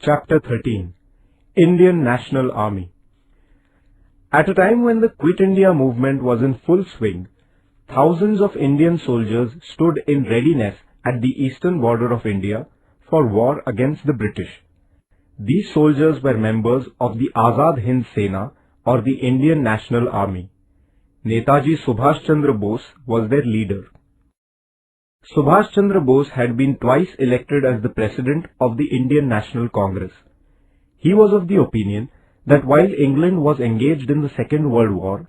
Chapter 13 Indian National Army. At a time when the Quit India movement was in full swing, thousands of Indian soldiers stood in readiness at the eastern border of India for war against the British. These soldiers were members of the Azad Hind Sena or the Indian National Army. Netaji Subhash Chandra Bose was their leader. Subhash Chandra Bose had been twice elected as the president of the Indian National Congress. He was of the opinion that while England was engaged in the Second World War,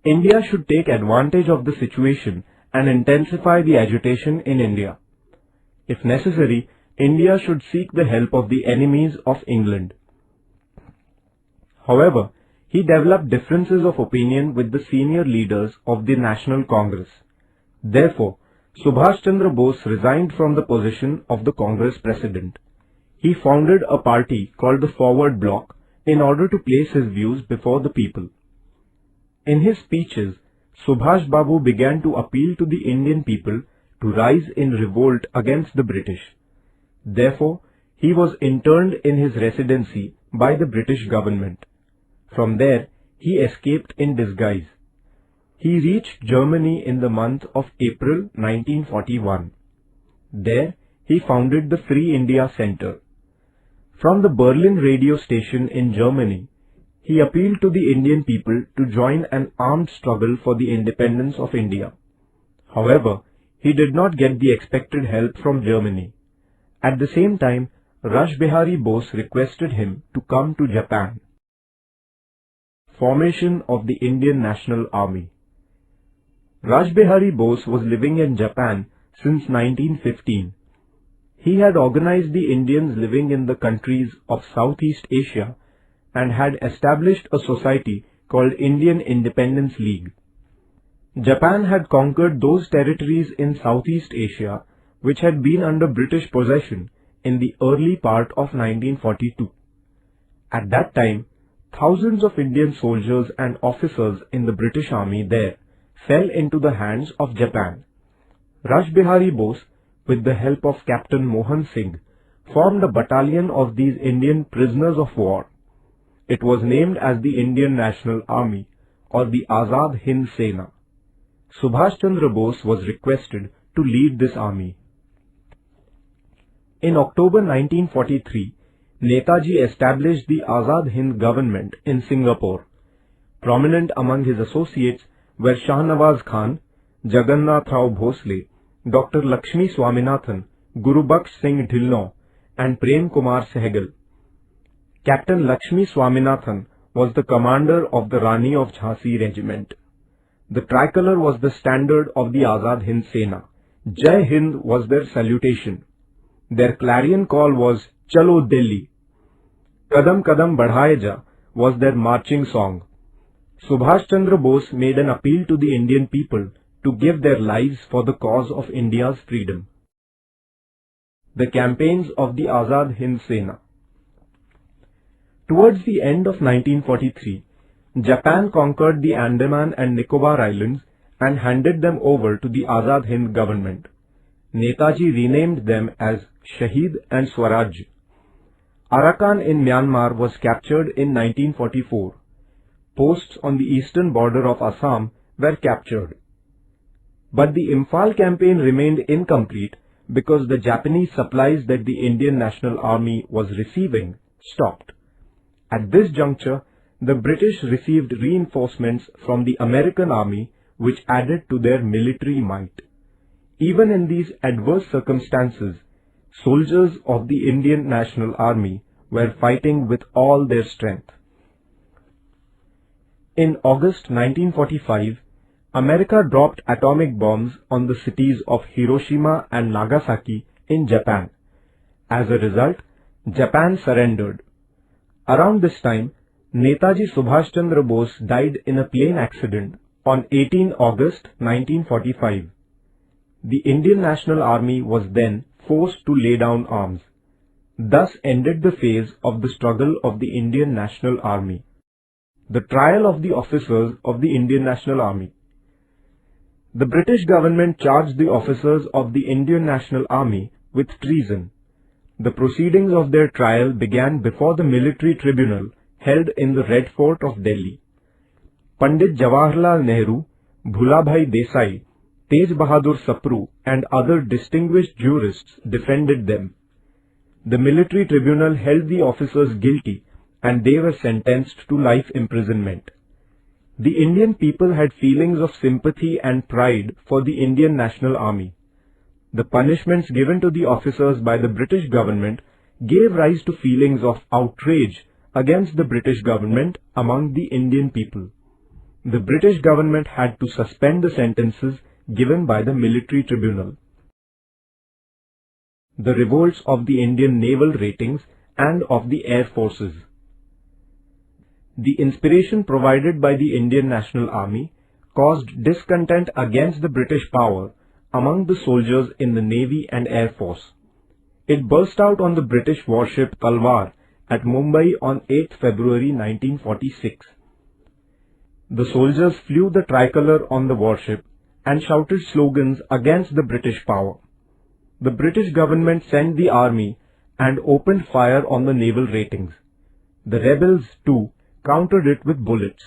India should take advantage of the situation and intensify the agitation in India. If necessary, India should seek the help of the enemies of England. However, he developed differences of opinion with the senior leaders of the National Congress. Therefore, Subhash Chandra Bose resigned from the position of the Congress president. He founded a party called the Forward Bloc in order to place his views before the people. In his speeches, Subhash Babu began to appeal to the Indian people to rise in revolt against the British. Therefore, he was interned in his residency by the British government. From there, he escaped in disguise. He reached Germany in the month of April 1941. There, he founded the Free India Center. From the Berlin radio station in Germany, he appealed to the Indian people to join an armed struggle for the independence of India. However, he did not get the expected help from Germany. At the same time, Rash Behari Bose requested him to come to Japan. Formation of the Indian National Army. Rash Behari Bose was living in Japan since 1915. He had organized the Indians living in the countries of Southeast Asia and had established a society called Indian Independence League. Japan had conquered those territories in Southeast Asia which had been under British possession in the early part of 1942. At that time, thousands of Indian soldiers and officers in the British Army there fell into the hands of Japan. Rash Behari Bose, with the help of Captain Mohan Singh, formed a battalion of these Indian prisoners of war. It was named as the Indian National Army or the Azad Hind Sena. Subhash Chandra Bose was requested to lead this army. In October 1943, Netaji established the Azad Hind government in Singapore. Prominent among his associates were Shahnawaz Khan, Jagannath Rao Bhosle, Dr. Lakshmi Swaminathan, Guru Baksh Singh Dhillon, and Prem Kumar Sehgal. Captain Lakshmi Swaminathan was the commander of the Rani of Jhansi regiment. The tricolor was the standard of the Azad Hind Sena. Jai Hind was their salutation. Their clarion call was Chalo Delhi. Kadam Kadam Badhaye Ja was their marching song. Subhash Chandra Bose made an appeal to the Indian people to give their lives for the cause of India's freedom. The campaigns of the Azad Hind Sena. Towards the end of 1943, Japan conquered the Andaman and Nicobar Islands and handed them over to the Azad Hind government. Netaji renamed them as Shahid and Swaraj. Arakan in Myanmar was captured in 1944. Posts on the eastern border of Assam were captured. But the Imphal campaign remained incomplete because the Japanese supplies that the Indian National Army was receiving stopped. At this juncture, the British received reinforcements from the American Army which added to their military might. Even in these adverse circumstances, soldiers of the Indian National Army were fighting with all their strength. In August 1945, America dropped atomic bombs on the cities of Hiroshima and Nagasaki in Japan. As a result, Japan surrendered. Around this time, Netaji Subhash Chandra Bose died in a plane accident on 18 August 1945. The Indian National Army was then forced to lay down arms. Thus ended the phase of the struggle of the Indian National Army. The trial of the officers of the Indian National Army. The British government charged the officers of the Indian National Army with treason. The proceedings of their trial began before the military tribunal held in the Red Fort of Delhi. Pandit Jawaharlal Nehru, Bhulabhai Desai, Tej Bahadur Sapru and other distinguished jurists defended them. The military tribunal held the officers guilty and they were sentenced to life imprisonment. The Indian people had feelings of sympathy and pride for the Indian National Army. The punishments given to the officers by the British government gave rise to feelings of outrage against the British government among the Indian people. The British government had to suspend the sentences given by the military tribunal. The revolts of the Indian naval ratings and of the air forces. The inspiration provided by the Indian National Army caused discontent against the British power among the soldiers in the Navy and Air Force. It burst out on the British warship Talwar at Mumbai on 8 February 1946. The soldiers flew the tricolour on the warship and shouted slogans against the British power. The British government sent the army and opened fire on the naval ratings. The rebels, too, countered it with bullets.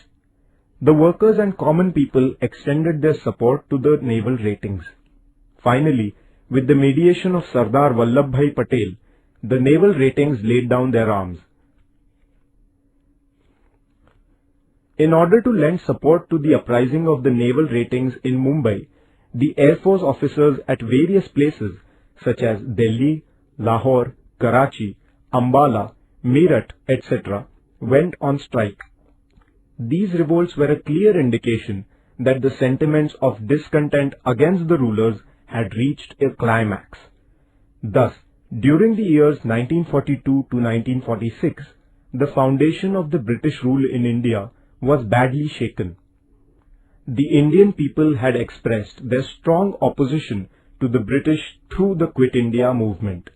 The workers and common people extended their support to the naval ratings. Finally, with the mediation of Sardar Vallabhbhai Patel, the naval ratings laid down their arms. In order to lend support to the uprising of the naval ratings in Mumbai, the Air Force officers at various places such as Delhi, Lahore, Karachi, Ambala, Meerut, etc. went on strike. These revolts were a clear indication that the sentiments of discontent against the rulers had reached a climax. Thus, during the years 1942 to 1946, the foundation of the British rule in India was badly shaken. The Indian people had expressed their strong opposition to the British through the Quit India movement.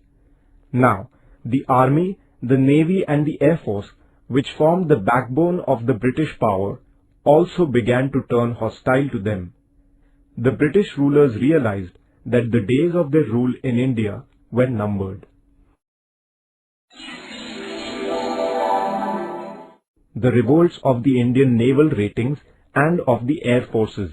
Now, the Army, the Navy and the Air Force, which formed the backbone of the British power, also began to turn hostile to them. The British rulers realized that the days of their rule in India were numbered. The revolts of the Indian naval ratings and of the air forces.